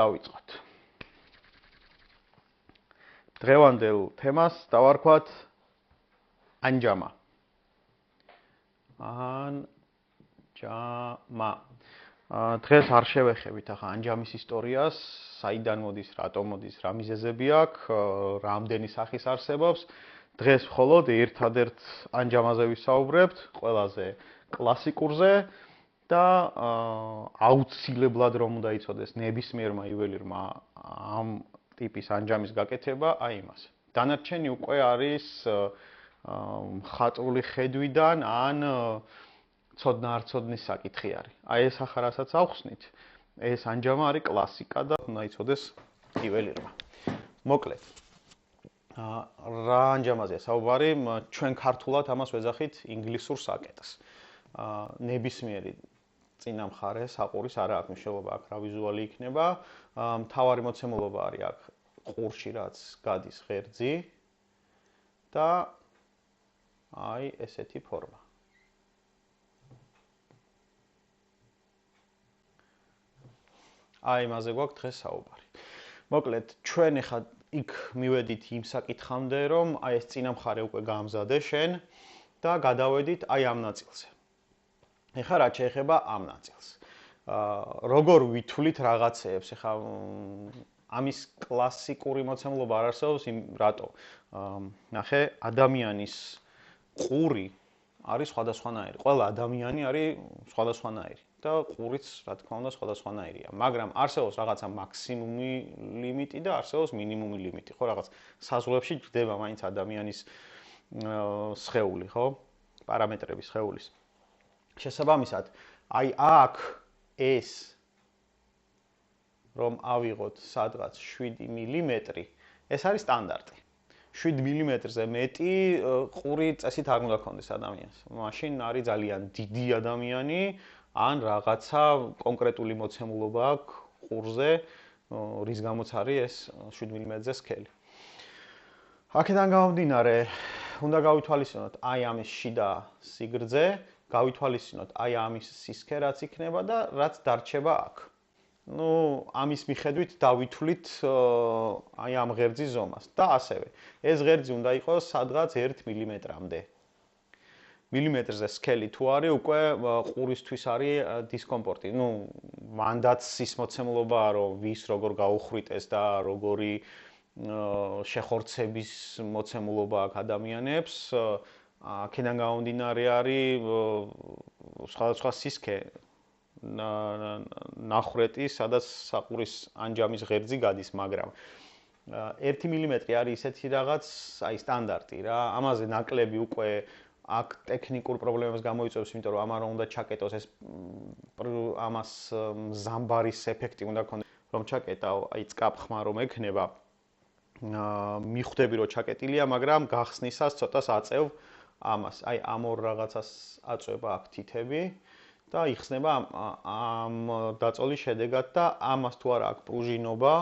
დავიწყოთ. დღევანდელ თემას დავარქვათ ანჯამა. დღეს არ შევეხებით ახლა ანჯამის ისტორიას, საიდან მოდის, რატომ მოდის, რა მიზეზები აქვს, რამდენი სახის არსებობს. დღეს მხოლოდ ერთადერთ ანჯამაზე ვისაუბრებთ, ყველაზე კლასიკურზე და აუცილებლად რომ უნდა იცოდეს ნებისმიერმა იუველირმა ამ ტიპის ანჯამის გაკეთება, აი იმას. დანარჩენი უკვე არის მხატვრული ხედვიდან ან ცოდნა არ ცოდნის საკითხი არის. აი ეს ახლა რასაც ავხსნით, ეს ანჯამა არის კლასიკა და უნდა იცოდეს იუველირმა. მოკლედ, რა ანჯამაზეა საუბარი? ჩვენ ქართულად ამას ვეძახით ინგლისურ საკეტს. ნებისმიერი წინა მხარე საყურის არა აქვს მნიშვნელობა, აქ რა ვიზუალი იქნება. მთავარი მოცემულობა არის აქ ყურში, რაც გადის ღერძი და აი ესეთი ფორმა. აი იმაზე გვაქვს დღეს საუბარი. მოკლედ, ჩვენ ახლა იქ მივედით იმ საკითხამდე, რომ აი ეს წინა მხარე უკვე გამზადე შენ და გადავედით აი ამ ნაწილზე. ეხლა რა შეეხება ამ ნაწილს. როგორ ვითვლით რაღაცეებს, ეხლა ამის კლასიკური მოცემულობა არ არსებობს, რატო? ნახე, ადამიანის ყური არის სხვადასხვანაირი. ყველა ადამიანი არის სხვადასხვანაირი და ყურიც, რა თქმა უნდა, სხვადასხვანაირია. მაგრამ არსებობს რაღაცა მაქსიმუმი ლიმიტი და არსებობს მინიმუმი ლიმიტი. ხო, რაღაც საზღვრებში ჯდება მაინც ადამიანის სხეული, ხო? პარამეტრების სხეულის. შესაბამისად, აი აქ ეს რომ ავიღოთ სადღაც 7 მმ, ეს არის სტანდარტი. 7 მმ-ზე მეტი ყური წესით არ უნდა ქონდეს ადამიანს. მაშინ არის ძალიან დიდი ადამიანი, ან რაღაცა კონკრეტული მოცემულობა აქვს ყურზე, რის გამოც არის ეს 7 მმ-ზე სქელი. აქედან გამომდინარე, უნდა გავითვალისწინოთ აი ამის შიდა სიგრძე, გავითვალისწინოთ აი ამის სისქე რაც იქნება და რაც დარჩება აქ. ამის მიხედვით დავითვლით აი ამ ღერძის ზომას და ასევე ეს ღერძი უნდა იყოს სადღაც 1 მმ-მდე. მილიმეტრზე სქელი თუ არის, უკვე ყურისთვის არის დისკომფორტი. მანდაც ის მოცემულობაა, რომ ვის როგორ გაუხვრიტეს და როგორი შეხორცების მოცემულობა აქვს ადამიანებს. აქედან გამომდინარე არის სხვადასხვა სისქე ნახრეტი, სადაც საყურის ანჯამის ღერძი გადის, მაგრამ 1 მმ არის ისეთი რაღაც, აი სტანდარტი რა. ამაზე ნაკლები უკვე აქ ტექნიკურ პრობლემებს გამოიწვევს, იმიტომ რომ ამან უნდა ჩაკეტოს ეს ამას ზამბარის ეფექტი უნდა ქონდეს, რომ ჩაკეტავ, აი წკაპხმა რომ ექნება. მიხვდები რომ ჩაკეტილია, მაგრამ გახსნისას ცოტას აწევ ამას. აი ამ ორ რაღაცას აწვება აქ თითები და იხსნება ამ დაწოლის შედეგად და ამას თუ არა აქვს პრუჟინობა,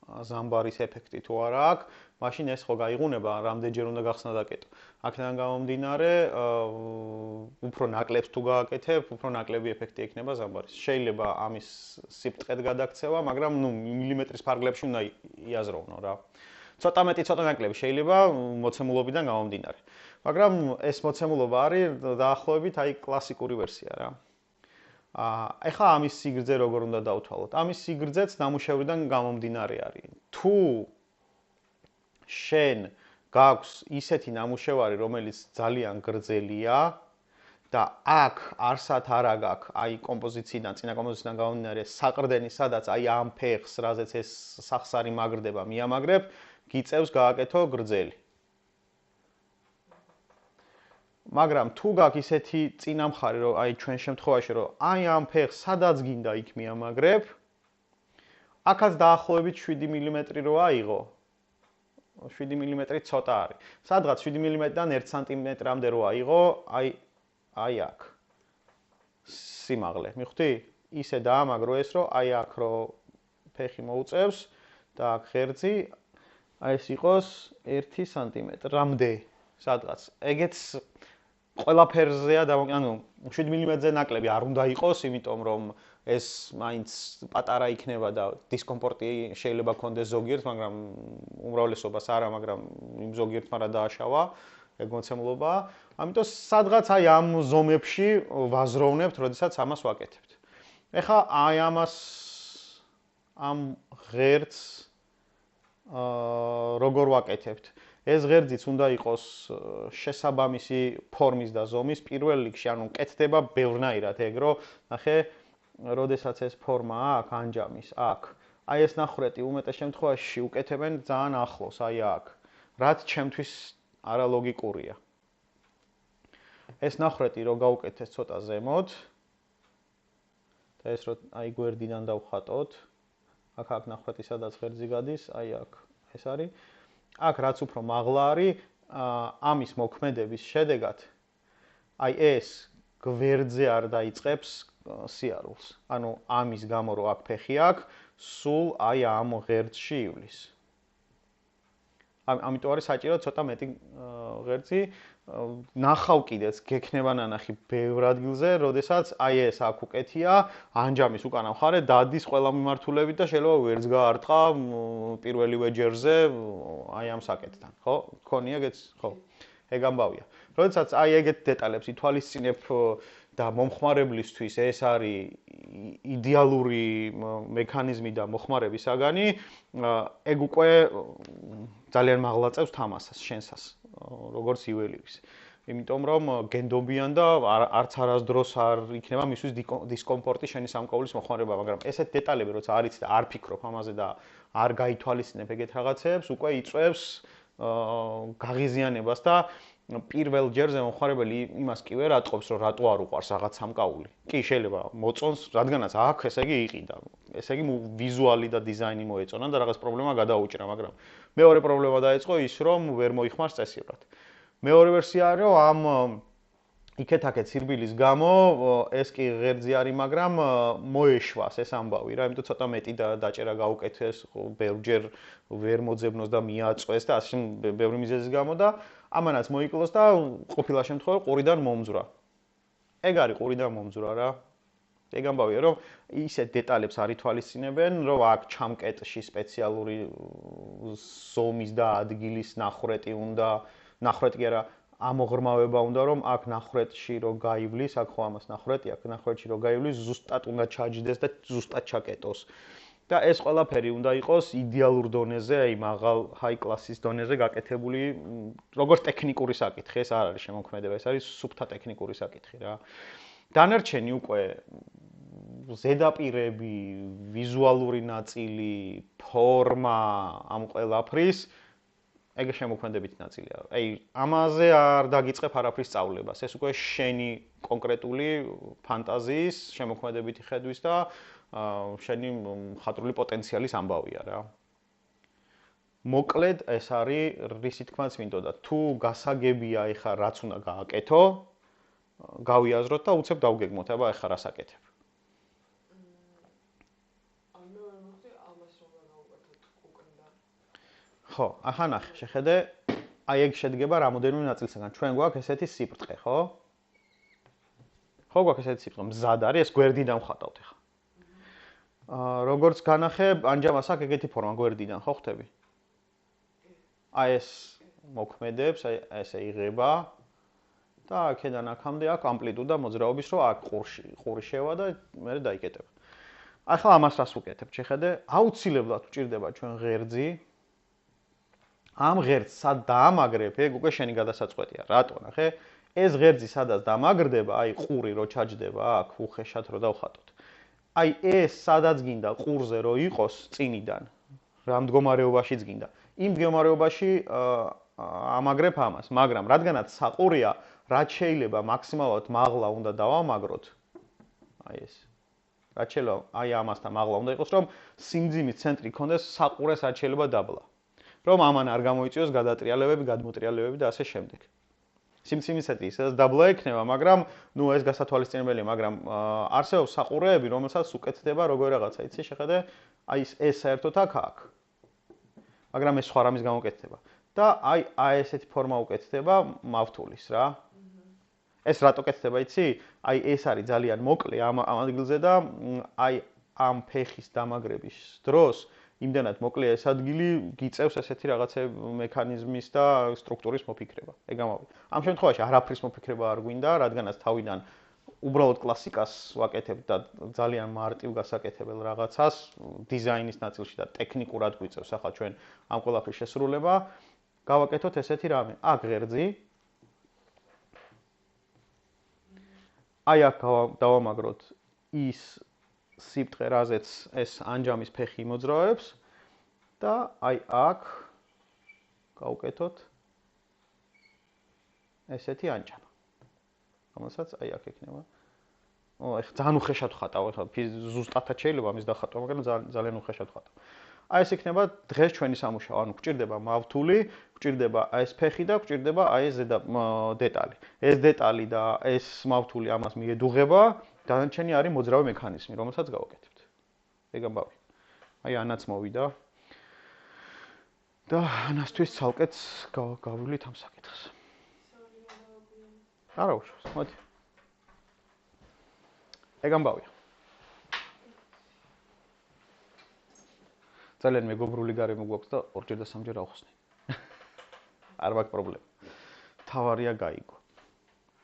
ზამბარის ეფექტი თუ არა აქვს, მაშინ ეს ხო გაიღუნება, რამდენჯერ უნდა გახსნა დაკეტო. აქედან გამომდინარე, უფრო ნაკლებს თუ გააკეთებ, უფრო ნაკლები ეფექტი ექნება ზამბარის. შეიძლება ამის სიფტყეთ გადაქცევა, მაგრამ მილიმეტრის ფარგლებში უნდა იაზროვნო რა. ცოტა მეტი, ცოტა ნაკლები შეიძლება მოცემულობიდან გამომდინარე. მაგრამ ეს მოცემულობა არის დაახლოებით აი კლასიკური ვერსია რა. ეხლა ამის სიგრძე როგორ უნდა დავთვალოთ? ამის სიგრძეც ნამუშევრიდან გამომდინარე არის. თუ შენ გაქვს ისეთი ნამუშევარი, რომელიც ძალიან გრძელია და აქ არსად არა გაქვს აი კომპოზიციიდან, წინა კომპოზიციიდან გამომდინარე საყრდენი, სადაც აი ამ ფეხს, რაზეც ეს სახსარი მაგრდება, მიამაგრებ, გიწევს გააკეთო გრძელი. მაგრამ თუ გაქვს ისეთი წინა მხარე, რომ აი ჩვენ შემთხვევაში, რომ აი ამ ფეხს სადაც გინდა იქ მიამაგრებ, აქაც დაახლოებით 7 მმ რო აიღო, 7 მმ ცოტა არის. სადღაც 7 მმ-დან 1 სმ-მდე რო აიღო, აი აქ. სიმაღლე, მიხვდი? ისე დაამაგრო ეს, რომ აი აქ რო ფეხი მოუწევს და აქ ღერძი, აი ეს იყოს 1 სმ-მდე, სადღაც. ეგეც ყველაფერზეა ანუ 7 მმ-ზე ნაკლები არ უნდა იყოს, იმიტომ რომ ეს მაინც პატარა იქნება და დისკომფორტი შეიძლება გქონდეს ზოგიერთ, მაგრამ უმრავლესობას არა, მაგრამ იმ ზოგიერთმა რა დააშავა, ეგ მოცემულობა. ამიტომ სადღაც აი ამ ზომებში ვაზროვნებთ, როდესაც ამას ვაკეთებთ. ეხლა აი ამას ამ ღერძს როგორ ვაკეთებთ? ეს ღერძიც უნდა იყოს შესაბამისი ფორმის და ზომის. პირველ რიგში, ანუ კეთდება ბევრნაირად ეგრო, ნახე, როდესაც ეს ფორმა აქვს, ანჯამის, აქ. აი ეს ნახრეტი უმეტეს შემთხვევაში უკეთებენ ძალიან ახლოს, აი აქ. რაც ჩემთვის არალოგიკურია. ეს ნახრეტი რო გავუკეთეს ცოტა ზემოთ და ეს რო აი გვერდიდან დავხატოთ, აქ ნახრეტი სადაც ღერძი გადის, აი აქ ეს არის. აქ რაც უფრო მაღლა არის, ამის მოქმედების შედეგად აი ეს გვერდზე არ დაიწყებს სიარულს. ანუ ამის გამო რომ აქ ფეხი აქვს, სულ აი ამ ღერძში ივლის. ამიტომ არის საჭირო ცოტა მეტი ღერძი. ნახავ კიდეც გექნება ნანახი ბევრ ადგილზე, როდესაც აი ეს აქ უკეთია, ანჯამის უკანა მხარე დადის ყველა მიმართულებით და შეიძლება ვერც გაარტყა პირველივე ჯერზე აი ამ საკეთთან, ხო? გქონია ეგეც, ხო? ეგ ამბავია. როდესაც აი ეგეთ დეტალებს ითვალისწინებ და მომხმარებლისთვის ეს არის იდეალური მექანიზმი და მოხმარების საგანი, ეგ უკვე ძალიან მაღლა წევს თამასას, შენსას, როგორც იველირის. იმიტომ რომ გენდობიან და არც არასდროს არ იქნება მისთვის დისკომფორტი შენი სამკაულის მოხმარება, მაგრამ ესეთ დეტალები როცა არ იცი და არ ფიქრობ ამაზე და არ გაითვალისწინებ ეგეთ რაღაცებს, უკვე იწვევს გაღიზიანებას და პირველ ჯერზე მომხმარებელი იმას კი ვერ ატყობს, რომ რატო არ უყვარს რაღაც სამკაული. კი, შეიძლება მოწონს, რადგანაც აქ ესე იგი იყიდა. ესე იგი ვიზუალი და დიზაინი მოეწონა და რაღაც პრობლემა გადაუჭრა, მაგრამ მეორე პრობლემა დაიწყო ის, რომ ვერ მოიხმარს წესიურად. მეორე ვერსია არის, რომ ამ იქეთ-აქეთ სირბილის გამო ეს კი ღერძი არის, მაგრამ მოეშვას ეს ამბავი რა, იმიტომ ცოტა მეტი დაჭერა გაუკეთეს, ბევრჯერ ვერ მოძებნოს და მიაწყვეს და ასე ბევრი მიზეზის გამო და ამანაც მოიკლოს და ყოფილა შემთხვევაში ყურიდან მომძვრა. ეგ არის ყურიდან მომძვრა რა. ეგ ამბავია, რომ ისეთ დეტალებს არ ითვალისწინებენ, რომ აქ ჩამკეტში სპეციალური ზომის და ადგილის ნახრეტი უნდა, ნახრეტი არა, ამოღრმავება უნდა, რომ აქ ნახრეტში რო გაივლის, აქ ხო ამას ნახრეტი, აქ ნახრეტში რო გაივლის, ზუსტად უნდა ჩაჯდეს და ზუსტად ჩაკეტოს. და ეს ყველაფერი უნდა იყოს იდეალურ დონეზე, აი მაღალ ჰაი კლასის დონეზე გაკეთებული, როგორც ტექნიკური საკითხი, ეს არ არის შემოქმედება, ეს არის სუფთა ტექნიკური საკითხი რა. დანარჩენი უკვე ზედაპირები, ვიზუალური ნაწილი, ფორმა ამ ყველაფრის ეგ შემოქმედებითი ნაწილია. აი, ამაზე არ დაგიწყებ არაფრის სწავლებას. ეს უკვე შენი კონკრეტული ფანტაზიის, შემოქმედებითი ხედვის და შენი მხატვრული პოტენციალის ამბავია რა. მოკლედ ეს არის რისი თქმაც მინდოდა. თუ გასაგებია ეხა რაც უნდა გააკეთო, გავიაზროთ და უცებ დავგეგმოთ, აბა ეხა რას აკეთებ. ხო, ახლა ნახე, შეხედე, აი ეგ შედგება რამოდენიმე ნაწილისგან. ჩვენ გვაქვს ესეთი სიბრტყე, ხო? ხო, გვაქვს ესეთი სიბრტყე, მზად არის, ეს გვერდიდან ვხატავთ ეხლა. როგორც განახე, ანჯამას აქვს ეგეთი ფორმა გვერდიდან, ხო ხვდები? აი ეს მოქმედებს, აი ესე იღება და აქედან აქამდე აქვს ამპლიტუდა მოძრაობის, რომ აქ ყური შევა და მერე დაიკეტება. ახლა ამას რას ვუკეთებ? შეხედე, აუცილებლად ვჭირდება ჩვენ ღერძი. ამ ღერძს სად დაამაგრებ, ეგ უკვე შენი გადასაწყვეტია. რატო, ნახე? ეს ღერძი სადაც დამაგრდება, აი ყური რო ჩაჯდება აქ უხეშად რო დავხატოთ. აი ეს სადაც გინდა ყურზე რო იყოს წინიდან, რა მდგომარეობაშიც გინდა. იმ მდგომარეობაში ამაგრებ ამას, მაგრამ რადგანაც საყურია, რაც შეიძლება მაქსიმალურად მაღლა უნდა დავამაგროთ. აი ეს. რაც შეიძლება აი ამასთან მაღლა უნდა იყოს, რომ სიმძიმის ცენტრი ქონდეს საყურეს რაც შეიძლება დაბლა. რომ ამან არ გამოიწვიოს გადატრიალებები, გადმოტრიალებები და ასე შემდეგ. სიმძიმის ცენტრი სადაც დაბლა ექნება, მაგრამ ნუ ეს გასათვალისწინებელია, მაგრამ არსებობს საყურეები, რომელსაც უკეთდება როგორ რაღაცა, იცი, შეხედე, აი ეს საერთოდ აქ. მაგრამ ეს სხვა რამის გამო უკეთდება. და აი ესეთი ფორმა უკეთდება მავთულის რა. ეს რატო კეთდება იცი? აი ეს არის ძალიან მოკლე ამ ადგილზე და აი ამ ფეხის დამაგრების დროს იმდანაც მოკლეა ეს ადგილი, გიწევს ესეთი რაღაცე მექანიზმის და სტრუქტურის მოფიქრება. ეგ ამავე. ამ შემთხვევაში არაფრის მოფიქრება არ გვინდა, რადგანაც თავიდან უბრალოდ კლასიკას ვაკეთებ და ძალიან მარტივ გასაკეთებელ რაღაცას დიზაინის ნაწილში და ტექნიკურად გვიწევს ახლა ჩვენ ამ ყველაფრის შესრულება. გავაკეთოთ ესეთი რამე. აქ ღერძი. აი აქ დავამაგროთ ის სიბრტყე, რაზეც ეს ანჯამის ფეხი მოძრაობს და აი აქ გავუკეთოთ ესეთი ანჯამა. რომელსაც აი აქ ექნება. ეხლა ძალიან უხეშად ვხატავ, ეხლა ზუსტად შეიძლება ამის დახატვა, მაგრამ ძალიან უხეშად ვხატავ. აი ეს იქნება დღეს ჩვენი სამუშაო, ანუ გვჭირდება მავთული, გვჭირდება აი ეს ფეხი და გვჭირდება აი ეს ზედა დეტალი. ეს დეტალი და ეს მავთული ამას მიედუღება, დანარჩენი არის მოძრავი მექანიზმი, რომელსაც გავაკეთებთ. ეგ ამბავი. აი ანაც მოვიდა. და ანასთვის ცალკეც გავივლით ამ საკითხს. არა უშავს, მოდი. ეგ ამბავია. ძალიან მეგობრული გარემო გვაქვს და ორჯერ და სამჯერ ავხსნი. არ მაქვს პრობლემა. თავარია გაიგო.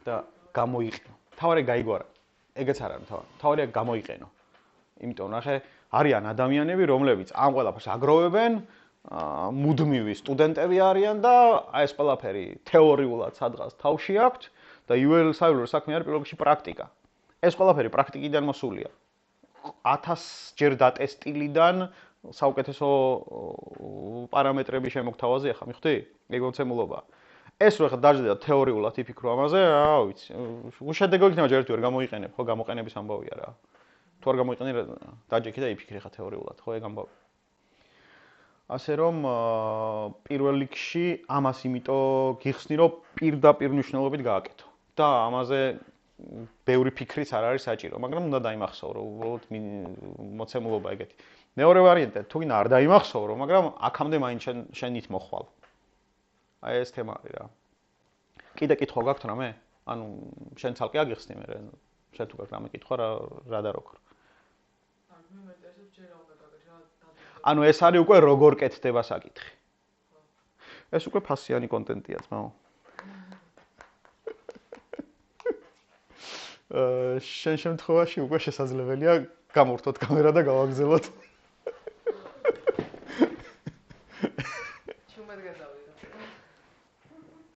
და გამოიყენო. თავარია გაიგო არა. ეგეც არ არის თავარი. თავარია გამოიყენო. იმიტომ ნახე, არიან ადამიანები, რომლებიც ამ ყველაფერს აგროვებენ, მუდმივი სტუდენტები არიან და აი ეს ყველაფერი თეორიულად სადღაც თავში აქვთ და საიუველირო საქმე არის პირველ რიგში პრაქტიკა. ეს ყველაფერი პრაქტიკიდან მოსულია. 1000 ჯერ დატესტილიდან საუკეთესო პარამეტრების შემოგთავაზე ახლა მიხვდი? ეგ მოცემულობა. ეს რო ახლა დაждდა თეორიულად იფიქრო ამაზე, რა ვიცი. უშედეგო იქნება ჯერ ერთი ვერ გამოიყენებ, ხო, გამოყენების ამბავია რა. თუ არ გამოიყენე, დაჯექი და იფიქრე ხა თეორიულად, ხო, ეგ ამბავი. ასე რომ პირველ რიგში ამას იმიტომ გიხსნი, რომ პირდაპირ მნიშვნელობით გააკეთო. და ამაზე ბევრი ფიქრიც არ არის საჭირო, მაგრამ უნდა დაიმახსოვრო, უბრალოდ მოცემულობა ეგეთი. მეორე ვარიანტი, თუ გინდა არ დაიმახსოვრო, მაგრამ აქამდე მაინც შენით მოხვალ. აი ეს თემა არის რა. კიდე კითხვა გაქვთ რამე? ანუ შენ ცალკე აგიხსნი მე, შენ თუ გაქვს რამე კითხვა რა და როგორ. ანუ ეს არის უკვე როგორ კეთდება საკითხი. ეს უკვე ფასიანი კონტენტია, ძმაო. შენ შემთხვევაში უკვე შესაძლებელია გამორთოთ კამერა და გავაგზავნოთ.